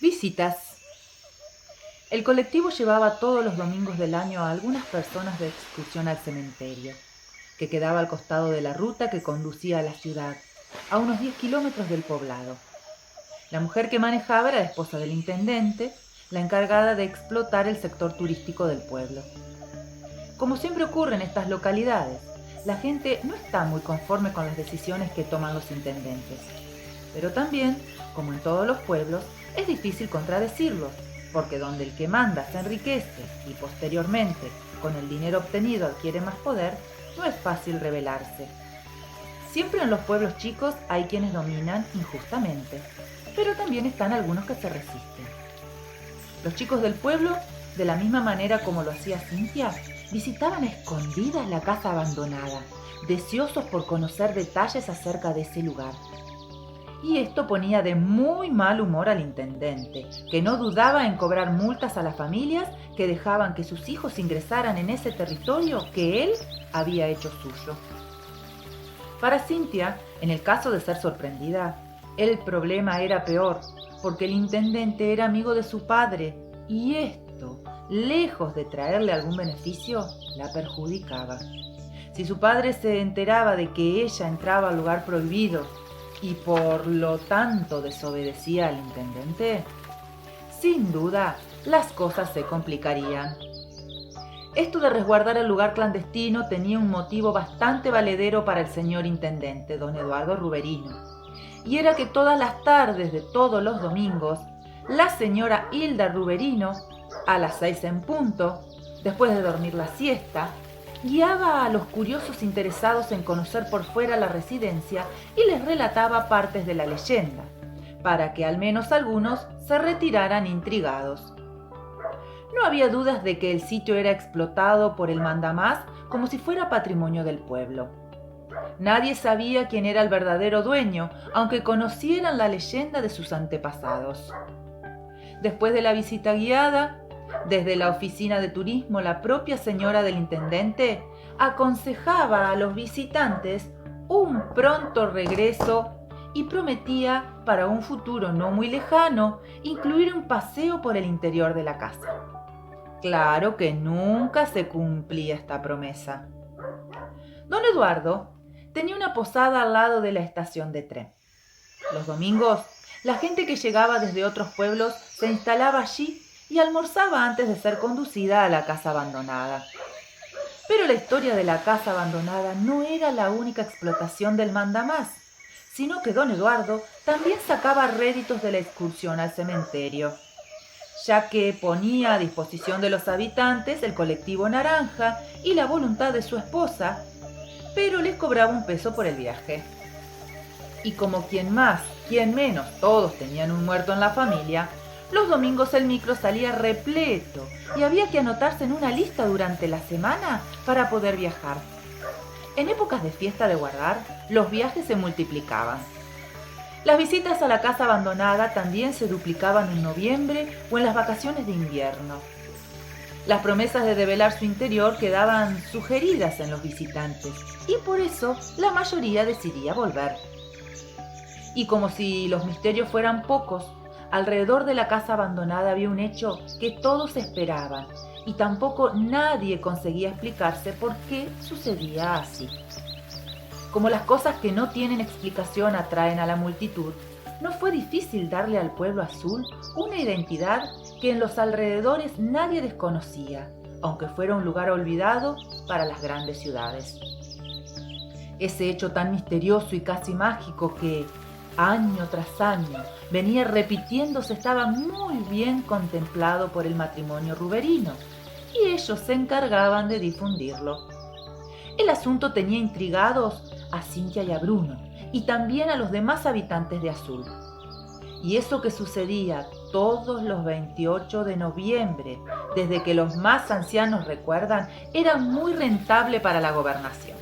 Visitas. El colectivo llevaba todos los domingos del año a algunas personas de excursión al cementerio, que quedaba al costado de la ruta que conducía a la ciudad, a unos 10 kilómetros del poblado. La mujer que manejaba era la esposa del intendente, la encargada de explotar el sector turístico del pueblo. Como siempre ocurre en estas localidades, la gente no está muy conforme con las decisiones que toman los intendentes. Pero también, como en todos los pueblos, es difícil contradecirlos, porque donde el que manda se enriquece y posteriormente, con el dinero obtenido, adquiere más poder, no es fácil rebelarse. Siempre en los pueblos chicos hay quienes dominan injustamente, pero también están algunos que se resisten. Los chicos del pueblo, de la misma manera como lo hacía Cynthia, visitaban a escondidas la casa abandonada, deseosos por conocer detalles acerca de ese lugar. Y esto ponía de muy mal humor al intendente, que no dudaba en cobrar multas a las familias que dejaban que sus hijos ingresaran en ese territorio que él había hecho suyo. Para Cynthia, en el caso de ser sorprendida, el problema era peor, porque el intendente era amigo de su padre, y esto, lejos de traerle algún beneficio, la perjudicaba. Si su padre se enteraba de que ella entraba al lugar prohibido y por lo tanto desobedecía al intendente, sin duda las cosas se complicarían. Esto de resguardar el lugar clandestino tenía un motivo bastante valedero para el señor intendente, don Eduardo Ruberino, y era que todas las tardes de todos los domingos, la señora Hilda Ruberino, a las 6 en punto, después de dormir la siesta, guiaba a los curiosos interesados en conocer por fuera la residencia y les relataba partes de la leyenda, para que al menos algunos se retiraran intrigados. No había dudas de que el sitio era explotado por el mandamás como si fuera patrimonio del pueblo. Nadie sabía quién era el verdadero dueño, aunque conocieran la leyenda de sus antepasados. Después de la visita guiada, desde la oficina de turismo, la propia señora del intendente aconsejaba a los visitantes un pronto regreso y prometía, para un futuro no muy lejano, incluir un paseo por el interior de la casa. Claro que nunca se cumplía esta promesa. Don Eduardo tenía una posada al lado de la estación de tren. Los domingos, la gente que llegaba desde otros pueblos se instalaba allí y almorzaba antes de ser conducida a la casa abandonada. Pero la historia de la casa abandonada no era la única explotación del mandamás, sino que don Eduardo también sacaba réditos de la excursión al cementerio, ya que ponía a disposición de los habitantes el colectivo naranja y la voluntad de su esposa, pero les cobraba un peso por el viaje. Y como quien más, quien menos, todos tenían un muerto en la familia, los domingos el micro salía repleto y había que anotarse en una lista durante la semana para poder viajar. En épocas de fiesta de guardar, los viajes se multiplicaban. Las visitas a la casa abandonada también se duplicaban en noviembre o en las vacaciones de invierno. Las promesas de develar su interior quedaban sugeridas en los visitantes y por eso la mayoría decidía volver. Y como si los misterios fueran pocos, alrededor de la casa abandonada había un hecho que todos esperaban y tampoco nadie conseguía explicarse por qué sucedía así. Como las cosas que no tienen explicación atraen a la multitud, no fue difícil darle al pueblo azul una identidad que en los alrededores nadie desconocía, aunque fuera un lugar olvidado para las grandes ciudades. Ese hecho tan misterioso y casi mágico que, año tras año, venía repitiéndose estaba muy bien contemplado por el matrimonio Ruberino, y ellos se encargaban de difundirlo. El asunto tenía intrigados a Cynthia y a Bruno, y también a los demás habitantes de Azul. Y eso que sucedía todos los 28 de noviembre, desde que los más ancianos recuerdan, era muy rentable para la gobernación.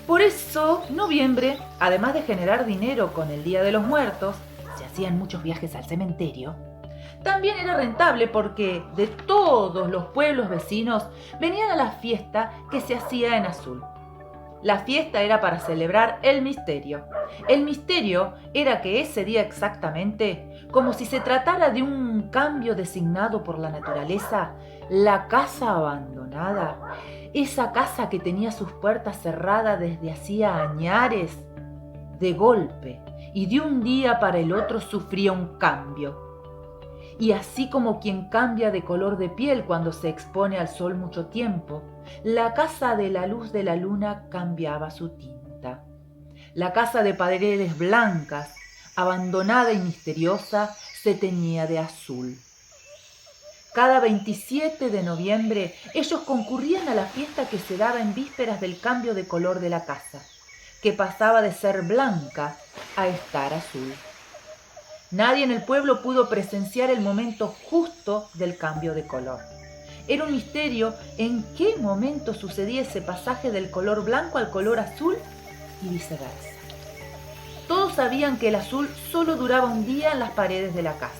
Por eso, noviembre, además de generar dinero con el Día de los Muertos, se hacían muchos viajes al cementerio. También era rentable porque de todos los pueblos vecinos venían a la fiesta que se hacía en Azul. La fiesta era para celebrar el misterio. El misterio era que ese día exactamente, como si se tratara de un cambio designado por la naturaleza, la casa abandonada, esa casa que tenía sus puertas cerradas desde hacía añares, de golpe y de un día para el otro sufría un cambio. Y así como quien cambia de color de piel cuando se expone al sol mucho tiempo, la casa de la luz de la luna cambiaba su tinta. La casa de paredes blancas, abandonada y misteriosa, se teñía de azul. Cada 27 de noviembre ellos concurrían a la fiesta que se daba en vísperas del cambio de color de la casa, que pasaba de ser blanca a estar azul. Nadie en el pueblo pudo presenciar el momento justo del cambio de color. Era un misterio en qué momento sucedía ese pasaje del color blanco al color azul y viceversa. Todos sabían que el azul solo duraba un día en las paredes de la casa.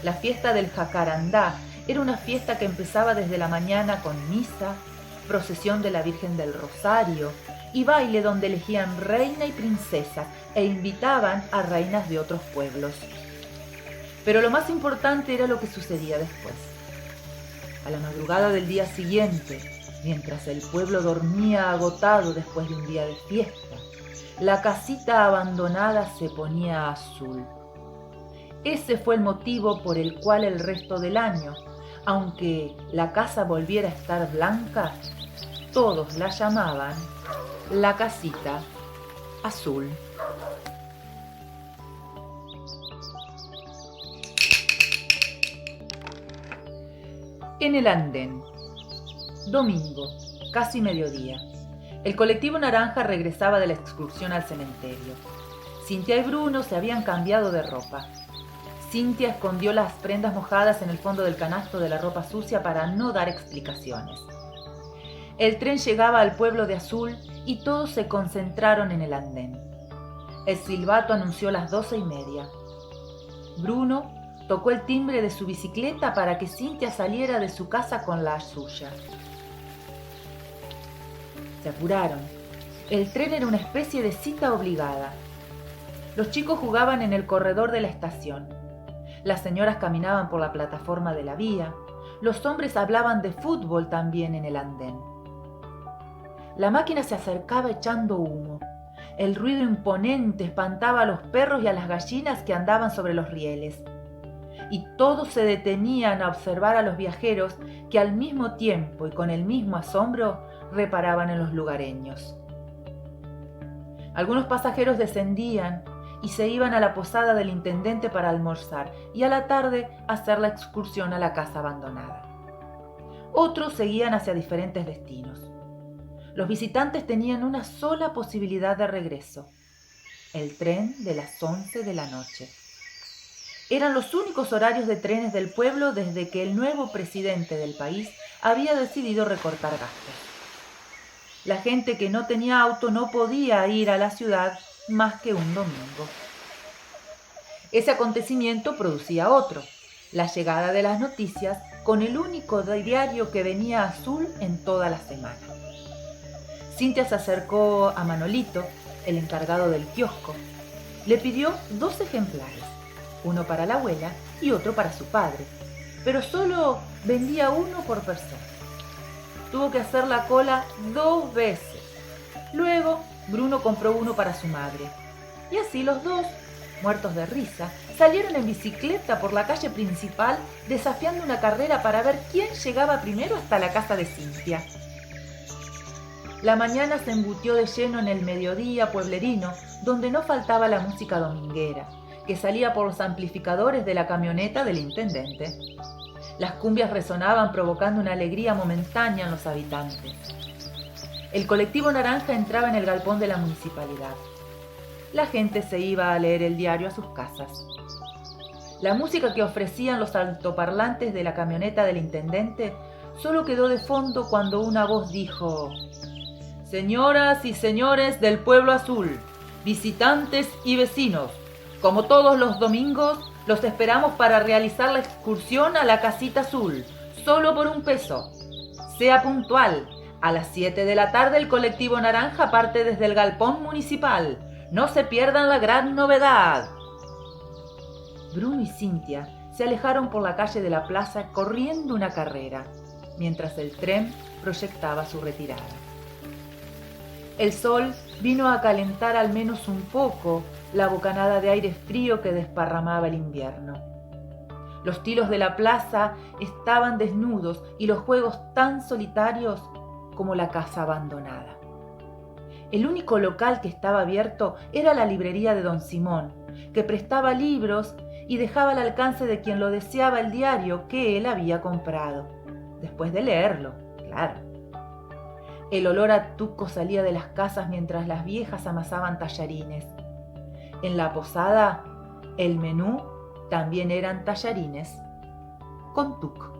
La fiesta del jacarandá era una fiesta que empezaba desde la mañana con misa, procesión de la Virgen del Rosario y baile donde elegían reina y princesa e invitaban a reinas de otros pueblos. Pero lo más importante era lo que sucedía después. A la madrugada del día siguiente, mientras el pueblo dormía agotado después de un día de fiesta, la casita abandonada se ponía azul. Ese fue el motivo por el cual el resto del año, aunque la casa volviera a estar blanca, todos la llamaban la casita azul. En el andén. Domingo, casi mediodía. El colectivo naranja regresaba de la excursión al cementerio. Cintia y Bruno se habían cambiado de ropa. Cintia escondió las prendas mojadas en el fondo del canasto de la ropa sucia para no dar explicaciones. El tren llegaba al pueblo de Azul y todos se concentraron en el andén. El silbato anunció las 12:30. Bruno tocó el timbre de su bicicleta para que Cintia saliera de su casa con la suya. Se apuraron. El tren era una especie de cita obligada. Los chicos jugaban en el corredor de la estación. Las señoras caminaban por la plataforma de la vía. Los hombres hablaban de fútbol también en el andén. La máquina se acercaba echando humo. El ruido imponente espantaba a los perros y a las gallinas que andaban sobre los rieles. Y todos se detenían a observar a los viajeros que al mismo tiempo y con el mismo asombro reparaban en los lugareños. Algunos pasajeros descendían y se iban a la posada del intendente para almorzar y a la tarde hacer la excursión a la casa abandonada. Otros seguían hacia diferentes destinos. Los visitantes tenían una sola posibilidad de regreso: el tren de las 11 de la noche. Eran los únicos horarios de trenes del pueblo desde que el nuevo presidente del país había decidido recortar gastos. La gente que no tenía auto no podía ir a la ciudad más que un domingo. Ese acontecimiento producía otro: la llegada de las noticias con el único diario que venía azul en toda la semana. Cintia se acercó a Manolito, el encargado del kiosco. Le pidió 2 ejemplares, uno para la abuela y otro para su padre, pero solo vendía uno por persona. Tuvo que hacer la cola 2 veces. Luego, Bruno compró uno para su madre. Y así los dos, muertos de risa, salieron en bicicleta por la calle principal desafiando una carrera para ver quién llegaba primero hasta la casa de Cintia. La mañana se embutió de lleno en el mediodía pueblerino, donde no faltaba la música dominguera, que salía por los amplificadores de la camioneta del intendente. Las cumbias resonaban provocando una alegría momentánea en los habitantes. El colectivo naranja entraba en el galpón de la municipalidad. La gente se iba a leer el diario a sus casas. La música que ofrecían los altoparlantes de la camioneta del intendente solo quedó de fondo cuando una voz dijo: «Señoras y señores del pueblo azul, visitantes y vecinos, como todos los domingos, los esperamos para realizar la excursión a la casita azul, solo por $1. Sea puntual, A las 7 de la tarde el colectivo naranja parte desde el galpón municipal. No se pierdan la gran novedad. Bruno y Cintia se alejaron por la calle de la plaza corriendo una carrera, mientras el tren proyectaba su retirada. El sol vino a calentar al menos un poco la bocanada de aire frío que desparramaba el invierno. Los tilos de la plaza estaban desnudos y los juegos tan solitarios como la casa abandonada. El único local que estaba abierto era la librería de don Simón, que prestaba libros y dejaba al alcance de quien lo deseaba el diario que él había comprado, después de leerlo, claro. El olor a tuco salía de las casas mientras las viejas amasaban tallarines. En la posada, el menú también eran tallarines con tuco.